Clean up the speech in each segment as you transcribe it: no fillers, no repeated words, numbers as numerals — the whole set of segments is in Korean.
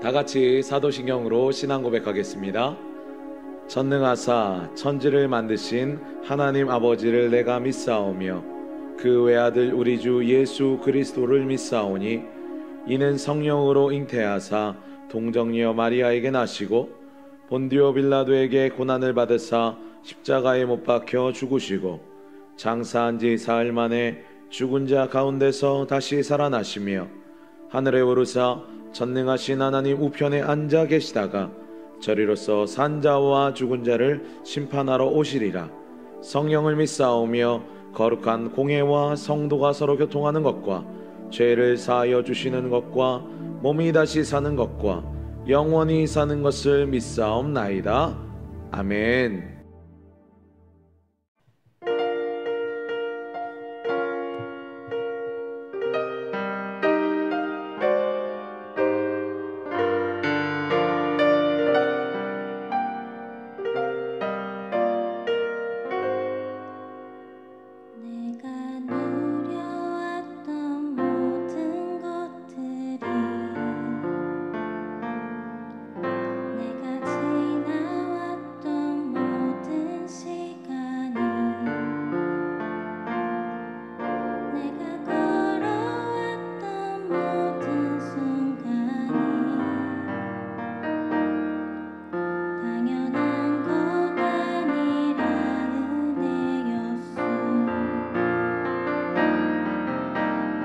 다 같이 사도신경으로 신앙 고백하겠습니다. 전능하사 천지를 만드신 하나님 아버지를 내가 믿사오며 그 외아들 우리 주 예수 그리스도를 믿사오니 이는 성령으로 잉태하사 동정녀 마리아에게 나시고 본디오 빌라도에게 고난을 받으사 십자가에 못 박혀 죽으시고 장사한 지 사흘 만에 죽은 자 가운데서 다시 살아나시며 하늘에 오르사 전능하신 하나님 우편에 앉아 계시다가 저리로서 산자와 죽은 자를 심판하러 오시리라. 성령을 믿사오며 거룩한 공회와 성도가 서로 교통하는 것과 죄를 사하여 주시는 것과 몸이 다시 사는 것과 영원히 사는 것을 믿사옵나이다. 아멘.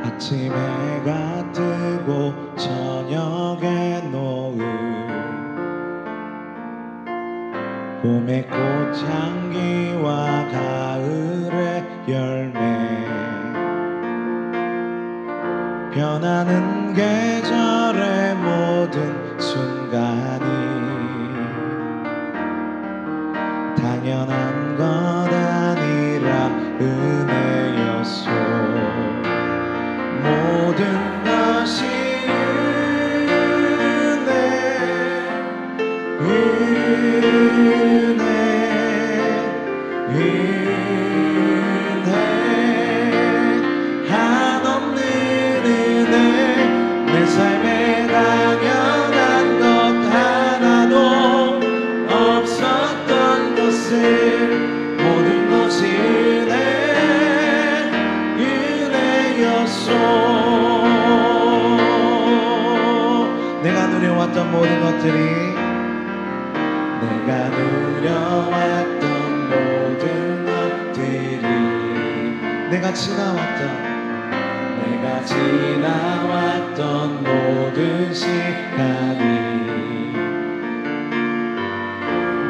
아침 해가 뜨고 저녁에 노을 봄의 꽃향기와 가을의 열매 변하는 계절의 모든 순간이 당연한 것 아니라 은혜였소. 모든 것이 은혜 한없는 은혜 내 삶에 당연한 것 하나도 없었던 것을 모든 것이 은혜였소. 내가 누려왔던 모든 것들이 내가 누려왔던 모든 것들이 내가 지나왔던 모든 시간이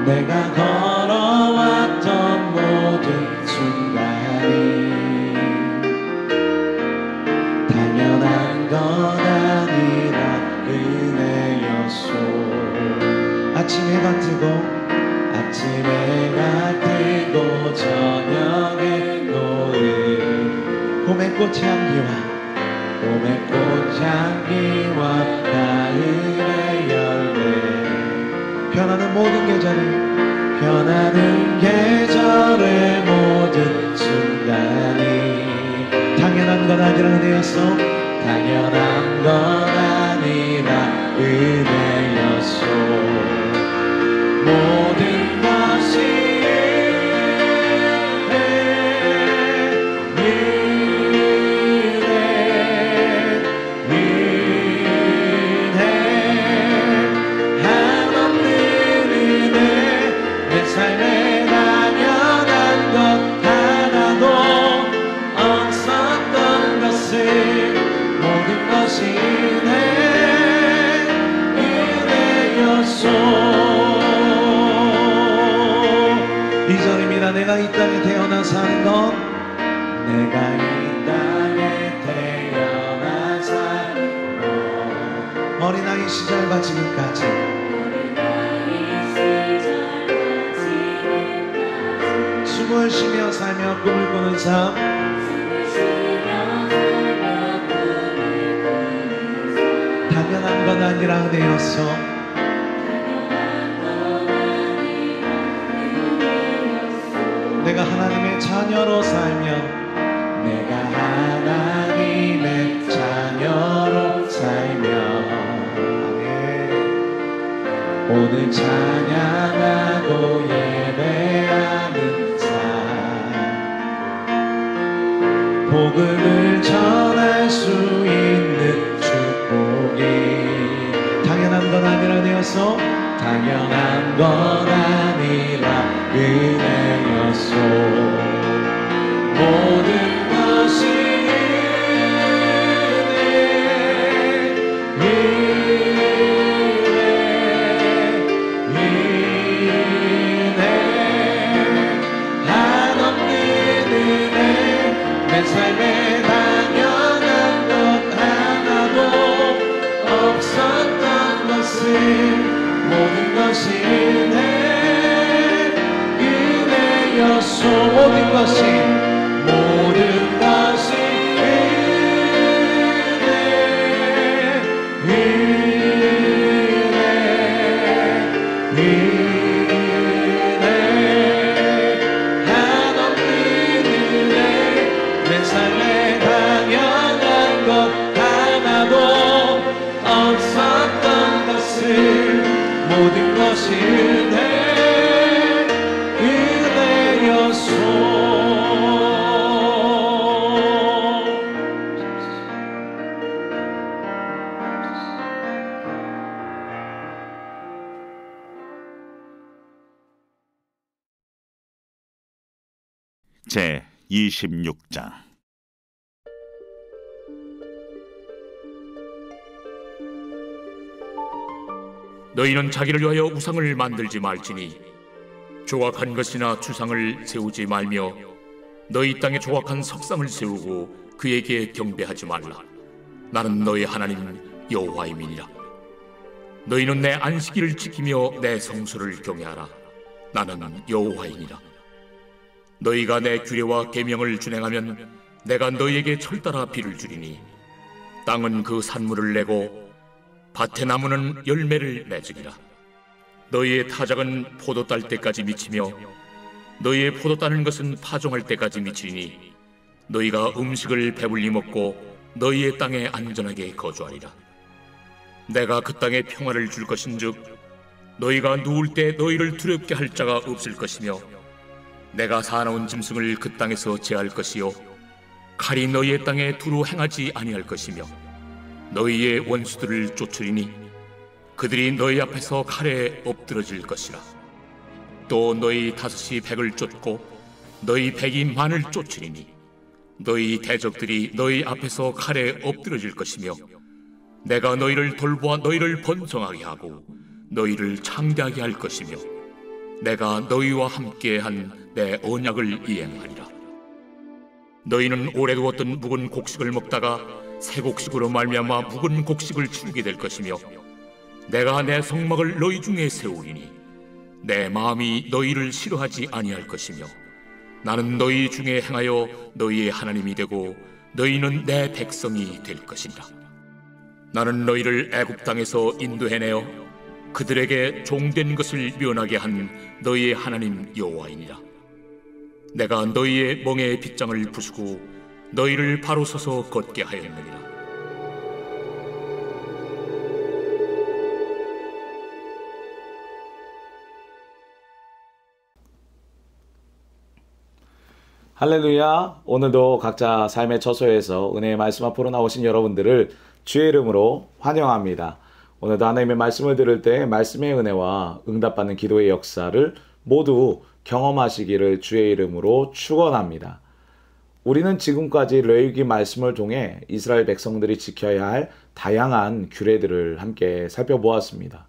내가 걸어왔던 모든 순간이 당연한 것 아니라 은혜였소. 아침 해가 뜨고 저녁에 노을 봄의 꽃향기와 가을의 열매 변하는 계절의 모든 순간이 당연한 것 아니라 은혜였어. 당연한 것 아니라 은혜였소. 모든 것이 은혜 한없는 은혜 내 삶에 당연한 것 하나도 없었던 것을 모든 것이 은혜였소. 2절입니다. 내가 이 땅에 태어나 사는 건 내가 이 땅에 태어나 사는 건 어린아이 시절과 지금까지 숨을 쉬며 살며 꿈을 꾸는 삶 당연한 건 아니라 은혜였어. 내가 하나님의 자녀로 살며 내가 하나님의 자녀로 살며 아멘. 오늘 찬양하고 예배하는 삶 복음을 전할 수 있는 축복이 당연한 건 아니라 되었어 당연한 건 아니라 은혜였소 모든 것이 내 삶에 당연한 것 하나도 없었던 것을 모든 것이 은혜였소 모든 것이 모든 것이 은혜였소 제 26장 너희는 자기를 위하여 우상을 만들지 말지니 조각한 것이나 주상을 세우지 말며 너희 땅에 조각한 석상을 세우고 그에게 경배하지 말라. 나는 너희 하나님 여호와임이니라. 너희는 내 안식일을 지키며 내 성수를 경외하라. 나는 여호와이니라. 너희가 내 규례와 계명을 준행하면 내가 너희에게 철따라 비를 주리니 땅은 그 산물을 내고 밭의 나무는 열매를 맺으리라. 너희의 타작은 포도 딸 때까지 미치며 너희의 포도 따는 것은 파종할 때까지 미치리니 너희가 음식을 배불리 먹고 너희의 땅에 안전하게 거주하리라. 내가 그 땅에 평화를 줄 것인즉 너희가 누울 때 너희를 두렵게 할 자가 없을 것이며 내가 사나운 짐승을 그 땅에서 제할 것이요 칼이 너희의 땅에 두루 행하지 아니할 것이며 너희의 원수들을 쫓으리니 그들이 너희 앞에서 칼에 엎드러질 것이라. 또 너희 다섯이 백을 쫓고 너희 백이 만을 쫓으리니 너희 대적들이 너희 앞에서 칼에 엎드러질 것이며 내가 너희를 돌보아 너희를 번성하게 하고 너희를 창대하게 할 것이며 내가 너희와 함께한 내 언약을 이행하리라. 너희는 오래 두었던 묵은 곡식을 먹다가 새 곡식으로 말미암아 묵은 곡식을 치우게 될 것이며 내가 내 성막을 너희 중에 세우리니 내 마음이 너희를 싫어하지 아니할 것이며 나는 너희 중에 행하여 너희의 하나님이 되고 너희는 내 백성이 될 것이니라. 나는 너희를 애굽 땅에서 인도해내어 그들에게 종된 것을 면하게 한 너희의 하나님 여호와이니라. 내가 너희의 멍에의 빗장을 부수고 너희를 바로 서서 걷게 하였느니라. 할렐루야. 오늘도 각자 삶의 처소에서 은혜의 말씀 앞으로 나오신 여러분들을 주의 이름으로 환영합니다. 오늘도 하나님의 말씀을 들을 때 말씀의 은혜와 응답받는 기도의 역사를 모두 경험하시기를 주의 이름으로 축원합니다. 우리는 지금까지 레위기 말씀을 통해 이스라엘 백성들이 지켜야 할 다양한 규례들을 함께 살펴보았습니다.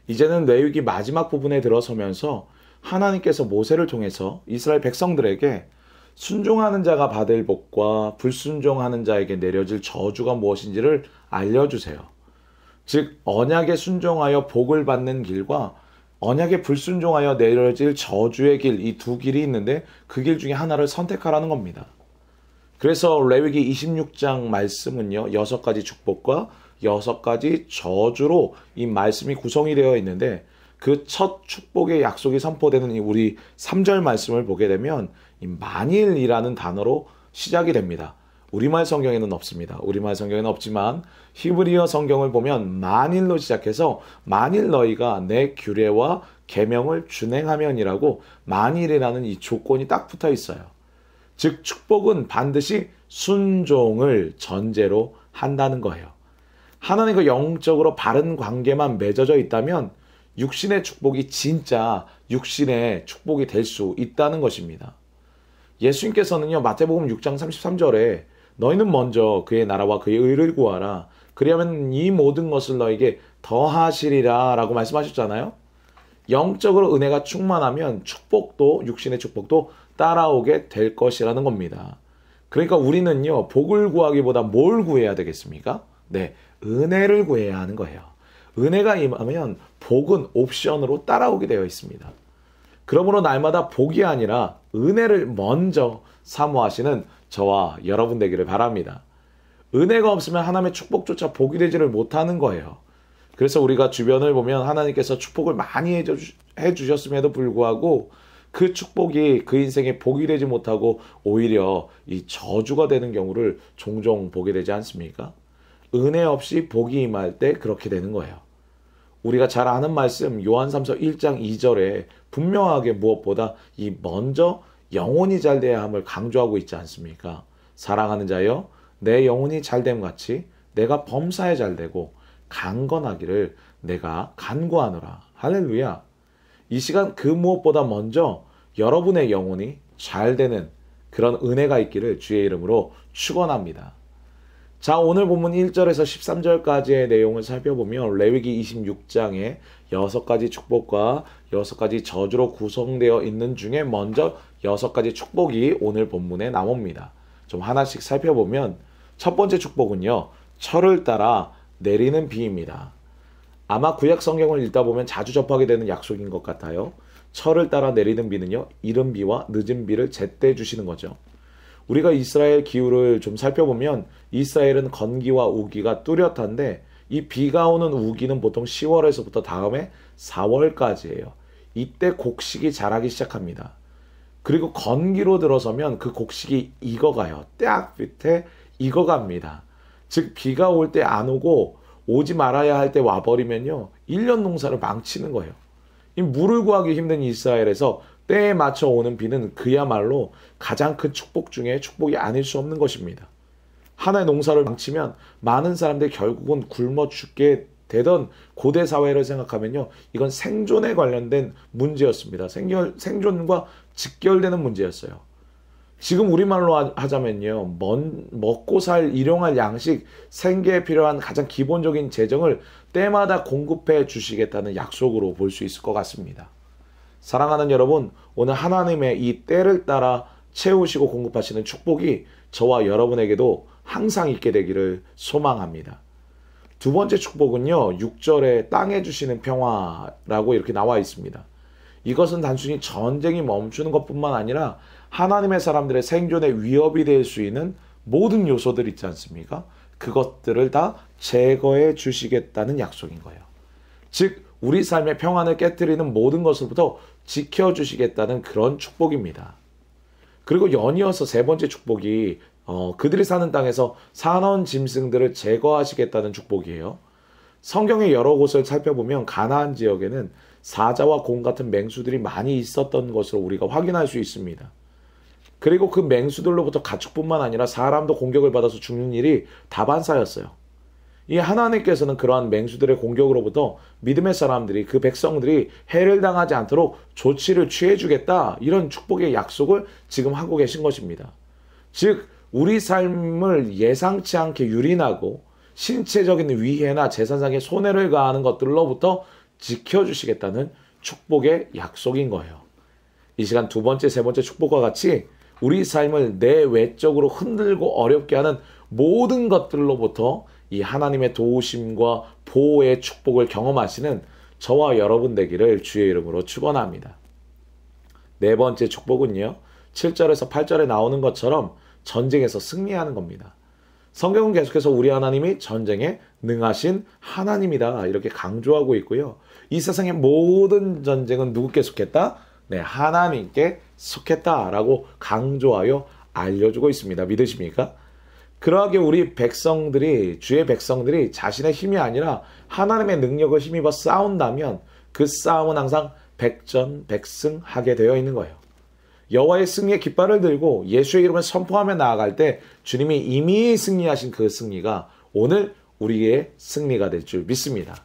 이제는 레위기 마지막 부분에 들어서면서 하나님께서 모세를 통해서 이스라엘 백성들에게 순종하는 자가 받을 복과 불순종하는 자에게 내려질 저주가 무엇인지를 알려주세요. 즉 언약에 순종하여 복을 받는 길과 언약에 불순종하여 내려질 저주의 길, 이 두 길이 있는데 그 길 중에 하나를 선택하라는 겁니다. 그래서 레위기 26장 말씀은요 6가지 축복과 6가지 저주로 이 말씀이 구성이 되어 있는데 그 첫 축복의 약속이 선포되는 우리 3절 말씀을 보게 되면 이 만일이라는 단어로 시작이 됩니다. 우리말 성경에는 없습니다. 우리말 성경에는 없지만 히브리어 성경을 보면 만일로 시작해서 만일 너희가 내 규례와 계명을 준행하면이라고 만일이라는 이 조건이 딱 붙어 있어요. 즉 축복은 반드시 순종을 전제로 한다는 거예요. 하나님과 영적으로 바른 관계만 맺어져 있다면 육신의 축복이 진짜 육신의 축복이 될 수 있다는 것입니다. 예수님께서는요, 마태복음 6장 33절에 너희는 먼저 그의 나라와 그의 의를 구하라. 그리하면 이 모든 것을 너에게 더하시리라 라고 말씀하셨잖아요. 영적으로 은혜가 충만하면 축복도, 육신의 축복도 따라오게 될 것이라는 겁니다. 그러니까 우리는요, 복을 구하기보다 뭘 구해야 되겠습니까? 네, 은혜를 구해야 하는 거예요. 은혜가 임하면 복은 옵션으로 따라오게 되어 있습니다. 그러므로 날마다 복이 아니라 은혜를 먼저 사모하시는 저와 여러분 되기를 바랍니다. 은혜가 없으면 하나님의 축복조차 복이 되지를 못하는 거예요. 그래서 우리가 주변을 보면 하나님께서 축복을 많이 해주셨음에도 불구하고 그 축복이 그 인생에 복이 되지 못하고 오히려 이 저주가 되는 경우를 종종 보게 되지 않습니까? 은혜 없이 복이 임할 때 그렇게 되는 거예요. 우리가 잘 아는 말씀 요한삼서 1장 2절에 분명하게 무엇보다 이 먼저 영혼이 잘 돼야 함을 강조하고 있지 않습니까? 사랑하는 자여 내 영혼이 잘됨 같이 내가 범사에 잘되고 강건하기를 내가 간구하노라. 할렐루야. 이 시간 그 무엇보다 먼저 여러분의 영혼이 잘되는 그런 은혜가 있기를 주의 이름으로 축원합니다. 자, 오늘 본문 1절에서 13절까지의 내용을 살펴보면 레위기 26장에 6가지 축복과 6가지 저주로 구성되어 있는 중에 먼저 6가지 축복이 오늘 본문에 나옵니다. 좀 하나씩 살펴보면 첫 번째 축복은요, 철을 따라 내리는 비입니다. 아마 구약 성경을 읽다 보면 자주 접하게 되는 약속인 것 같아요. 철을 따라 내리는 비는요, 이른 비와 늦은 비를 제때 주시는 거죠. 우리가 이스라엘 기후를 좀 살펴보면 이스라엘은 건기와 우기가 뚜렷한데 이 비가 오는 우기는 보통 10월에서부터 다음에 4월까지예요. 이때 곡식이 자라기 시작합니다. 그리고 건기로 들어서면 그 곡식이 익어가요. 딱 밑에 익어갑니다. 즉 비가 올 때 안 오고 오지 말아야 할 때 와버리면요, 1년 농사를 망치는 거예요. 이 물을 구하기 힘든 이스라엘에서 때에 맞춰 오는 비는 그야말로 가장 큰 축복 중에 축복이 아닐 수 없는 것입니다. 하나의 농사를 망치면 많은 사람들이 결국은 굶어 죽게 되던 고대 사회를 생각하면요, 이건 생존에 관련된 문제였습니다. 생존과 직결되는 문제였어요. 지금 우리말로 하자면요, 먹고 살 일용할 양식, 생계에 필요한 가장 기본적인 재정을 때마다 공급해 주시겠다는 약속으로 볼 수 있을 것 같습니다. 사랑하는 여러분, 오늘 하나님의 이 때를 따라 채우시고 공급하시는 축복이 저와 여러분에게도 항상 있게 되기를 소망합니다. 두 번째 축복은요, 6절에 땅에 주시는 평화라고 이렇게 나와 있습니다. 이것은 단순히 전쟁이 멈추는 것뿐만 아니라 하나님의 사람들의 생존에 위협이 될 수 있는 모든 요소들 있지 않습니까? 그것들을 다 제거해 주시겠다는 약속인 거예요. 즉 우리 삶의 평안을 깨트리는 모든 것으로부터 지켜주시겠다는 그런 축복입니다. 그리고 연이어서 세 번째 축복이 그들이 사는 땅에서 사나운 짐승들을 제거하시겠다는 축복이에요. 성경의 여러 곳을 살펴보면 가나안 지역에는 사자와 곰 같은 맹수들이 많이 있었던 것으로 우리가 확인할 수 있습니다. 그리고 그 맹수들로부터 가축뿐만 아니라 사람도 공격을 받아서 죽는 일이 다반사였어요. 이 하나님께서는 그러한 맹수들의 공격으로부터 믿음의 사람들이, 그 백성들이 해를 당하지 않도록 조치를 취해주겠다, 이런 축복의 약속을 지금 하고 계신 것입니다. 즉 우리 삶을 예상치 않게 유린하고 신체적인 위해나 재산상의 손해를 가하는 것들로부터 지켜주시겠다는 축복의 약속인 거예요. 이 시간 두 번째, 세 번째 축복과 같이 우리 삶을 내외적으로 흔들고 어렵게 하는 모든 것들로부터 이 하나님의 도우심과 보호의 축복을 경험하시는 저와 여러분 되기를 주의 이름으로 축원합니다. 네 번째 축복은요, 7절에서 8절에 나오는 것처럼 전쟁에서 승리하는 겁니다. 성경은 계속해서 우리 하나님이 전쟁에 능하신 하나님이다, 이렇게 강조하고 있고요. 이 세상의 모든 전쟁은 누구께 속했다? 네, 하나님께 속했다라고 강조하여 알려주고 있습니다. 믿으십니까? 그러하게 우리 백성들이, 주의 백성들이 자신의 힘이 아니라 하나님의 능력을 힘입어 싸운다면 그 싸움은 항상 백전백승하게 되어 있는 거예요. 여호와의 승리의 깃발을 들고 예수의 이름을 선포하며 나아갈 때 주님이 이미 승리하신 그 승리가 오늘 우리의 승리가 될 줄 믿습니다.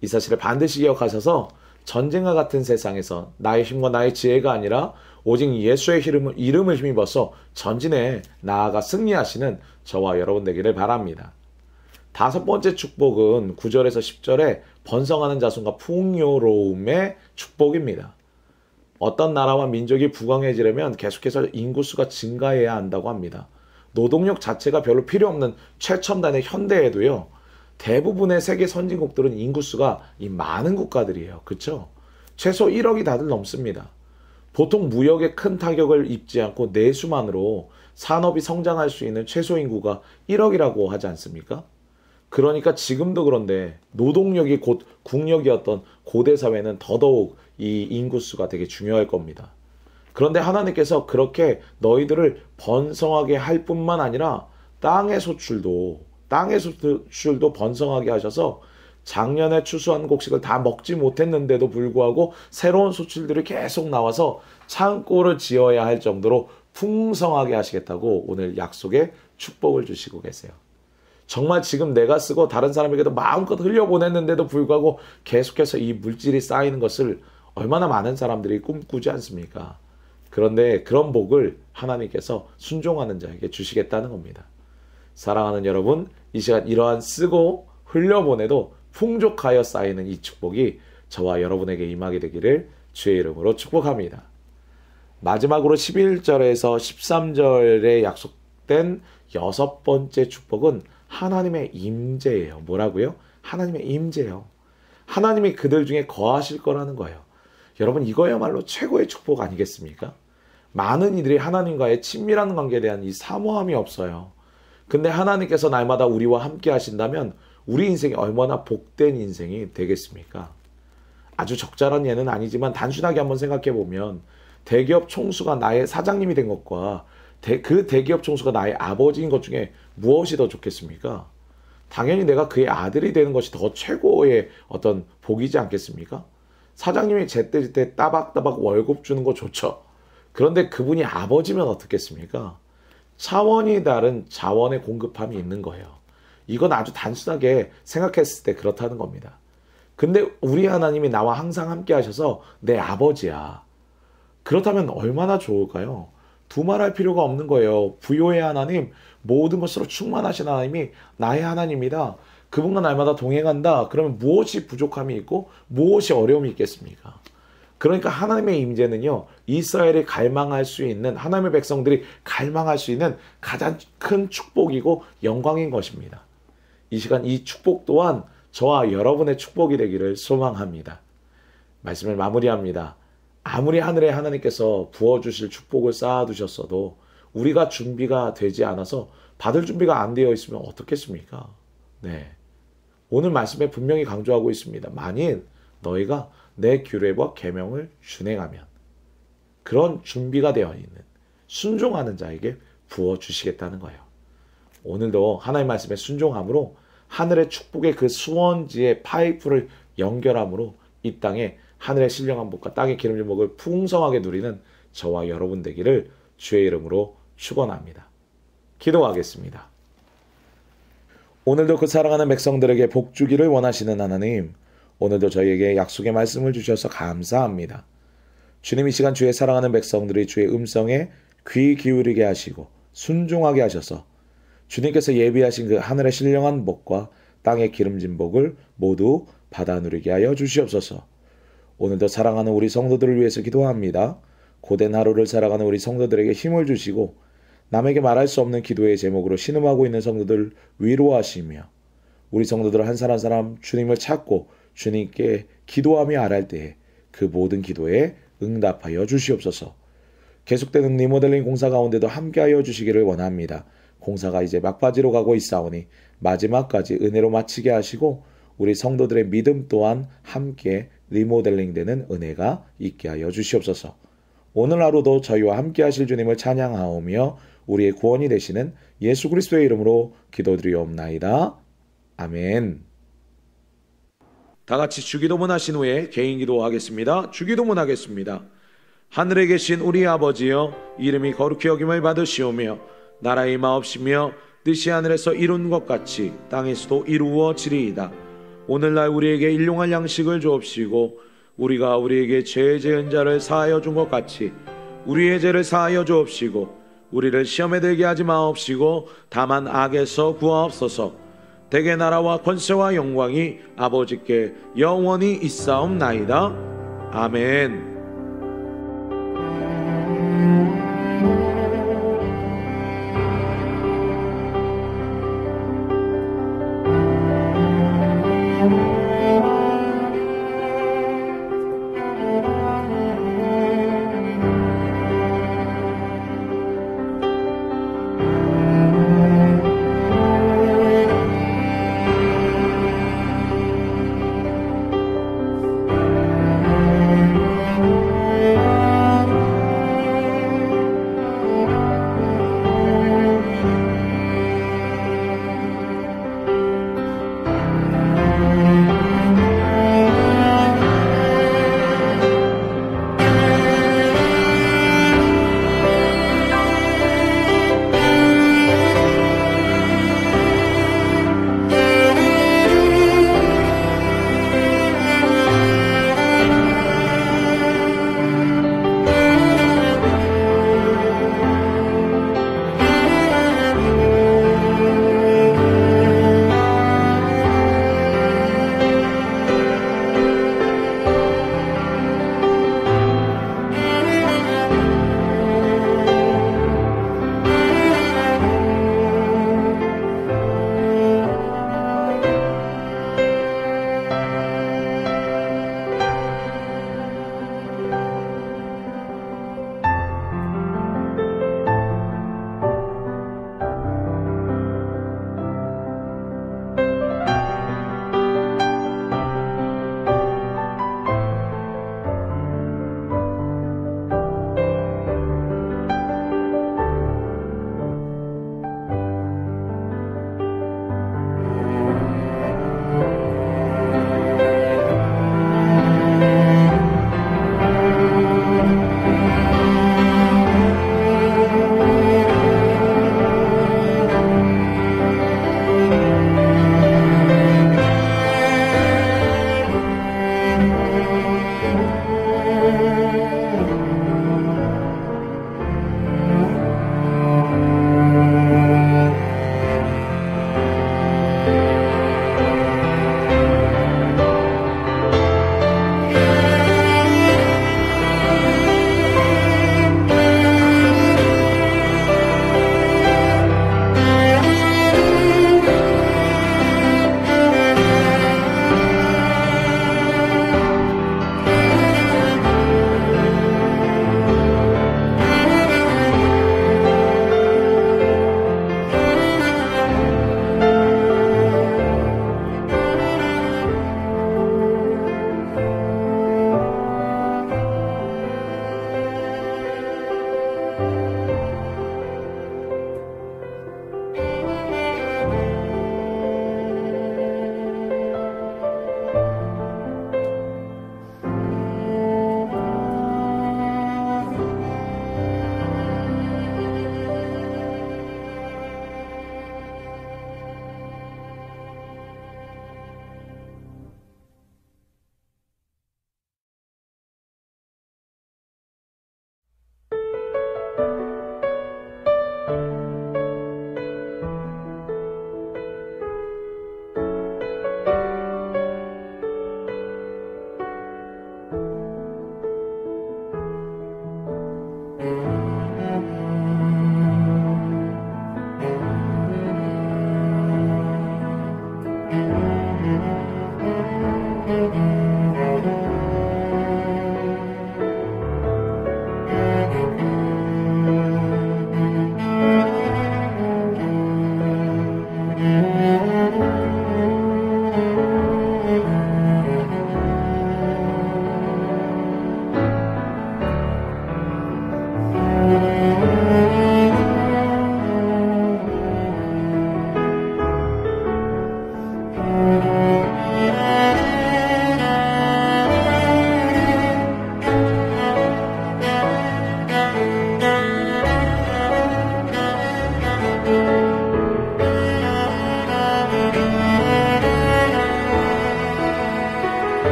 이 사실을 반드시 기억하셔서 전쟁과 같은 세상에서 나의 힘과 나의 지혜가 아니라 오직 예수의 이름을 힘입어서 전진해 나아가 승리하시는 저와 여러분 되기를 바랍니다. 다섯 번째 축복은 9절에서 10절에 번성하는 자손과 풍요로움의 축복입니다. 어떤 나라와 민족이 부강해지려면 계속해서 인구수가 증가해야 한다고 합니다. 노동력 자체가 별로 필요 없는 최첨단의 현대에도요, 대부분의 세계 선진국들은 인구수가 이 많은 국가들이에요. 그렇죠? 최소 1억이 다들 넘습니다. 보통 무역에 큰 타격을 입지 않고 내수만으로 산업이 성장할 수 있는 최소 인구가 1억이라고 하지 않습니까? 그러니까 지금도 그런데 노동력이 곧 국력이었던 고대 사회는 더더욱 이 인구수가 되게 중요할 겁니다. 그런데 하나님께서 그렇게 너희들을 번성하게 할 뿐만 아니라 땅의 소출도 번성하게 하셔서 작년에 추수한 곡식을 다 먹지 못했는데도 불구하고 새로운 소출들이 계속 나와서 창고를 지어야 할 정도로 풍성하게 하시겠다고 오늘 약속의 축복을 주시고 계세요. 정말 지금 내가 쓰고 다른 사람에게도 마음껏 흘려보냈는데도 불구하고 계속해서 이 물질이 쌓이는 것을 얼마나 많은 사람들이 꿈꾸지 않습니까? 그런데 그런 복을 하나님께서 순종하는 자에게 주시겠다는 겁니다. 사랑하는 여러분, 이 시간 이러한 쓰고 흘려보내도 풍족하여 쌓이는 이 축복이 저와 여러분에게 임하게 되기를 주의 이름으로 축복합니다. 마지막으로 11절에서 13절에 약속된 여섯 번째 축복은 하나님의 임재예요. 뭐라고요? 하나님의 임재요. 하나님이 그들 중에 거하실 거라는 거예요. 여러분, 이거야말로 최고의 축복 아니겠습니까? 많은 이들이 하나님과의 친밀한 관계에 대한 이 사모함이 없어요. 근데 하나님께서 날마다 우리와 함께 하신다면 우리 인생이 얼마나 복된 인생이 되겠습니까? 아주 적절한 예는 아니지만 단순하게 한번 생각해 보면 대기업 총수가 나의 사장님이 된 것과 그 대기업 총수가 나의 아버지인 것 중에 무엇이 더 좋겠습니까? 당연히 내가 그의 아들이 되는 것이 더 최고의 어떤 복이지 않겠습니까? 사장님이 제때제때 따박따박 월급 주는 거 좋죠. 그런데 그분이 아버지면 어떻겠습니까? 차원이 다른 자원의 공급함이 있는 거예요. 이건 아주 단순하게 생각했을 때 그렇다는 겁니다. 근데 우리 하나님이 나와 항상 함께 하셔서 내 아버지야. 그렇다면 얼마나 좋을까요? 두말할 필요가 없는 거예요. 부요의 하나님, 모든 것으로 충만하신 하나님이 나의 하나님이다. 그분과 날마다 동행한다. 그러면 무엇이 부족함이 있고 무엇이 어려움이 있겠습니까? 그러니까 하나님의 임재는요, 이스라엘이 갈망할 수 있는, 하나님의 백성들이 갈망할 수 있는 가장 큰 축복이고 영광인 것입니다. 이 시간 이 축복 또한 저와 여러분의 축복이 되기를 소망합니다. 말씀을 마무리합니다. 아무리 하늘에 하나님께서 부어주실 축복을 쌓아두셨어도 우리가 준비가 되지 않아서 받을 준비가 안 되어 있으면 어떻겠습니까? 네. 오늘 말씀에 분명히 강조하고 있습니다. 만일 너희가 내 규례와 계명을 준행하면 그런 준비가 되어 있는 순종하는 자에게 부어주시겠다는 거예요. 오늘도 하나님의 말씀에 순종함으로 하늘의 축복의 그 수원지의 파이프를 연결함으로 이 땅에 하늘의 신령한 복과 땅의 기름진 복을 풍성하게 누리는 저와 여러분 되기를 주의 이름으로 축원합니다. 기도하겠습니다. 오늘도 그 사랑하는 백성들에게 복 주기를 원하시는 하나님, 오늘도 저희에게 약속의 말씀을 주셔서 감사합니다. 주님, 이 시간 주의 사랑하는 백성들이 주의 음성에 귀 기울이게 하시고 순종하게 하셔서 주님께서 예비하신 그 하늘의 신령한 복과 땅의 기름진 복을 모두 받아 누리게 하여 주시옵소서. 오늘도 사랑하는 우리 성도들을 위해서 기도합니다. 고된 하루를 살아가는 우리 성도들에게 힘을 주시고 남에게 말할 수 없는 기도의 제목으로 신음하고 있는 성도들 위로하시며 우리 성도들 한 사람 한 사람 주님을 찾고 주님께 기도하며 아뢰할 때에 그 모든 기도에 응답하여 주시옵소서. 계속되는 리모델링 공사 가운데도 함께하여 주시기를 원합니다. 공사가 이제 막바지로 가고 있사오니 마지막까지 은혜로 마치게 하시고 우리 성도들의 믿음 또한 함께 리모델링 되는 은혜가 있게 하여 주시옵소서. 오늘 하루도 저희와 함께 하실 주님을 찬양하오며 우리의 구원이 되시는 예수 그리스도의 이름으로 기도드리옵나이다. 아멘. 다 같이 주기도문 하신 후에 개인 기도하겠습니다. 주기도문 하겠습니다. 하늘에 계신 우리 아버지여, 이름이 거룩히 여김을 받으시오며 나라의 마옵시며 뜻이 하늘에서 이룬 것 같이 땅에서도 이루어지리이다. 오늘날 우리에게 일용할 양식을 주옵시고 우리가 우리에게 죄 지은 자를 사하여 준 것 같이 우리의 죄를 사하여 주옵시고 우리를 시험에 들게 하지 마옵시고 다만 악에서 구하옵소서. 대개 나라와 권세와 영광이 아버지께 영원히 있사옵나이다. 아멘.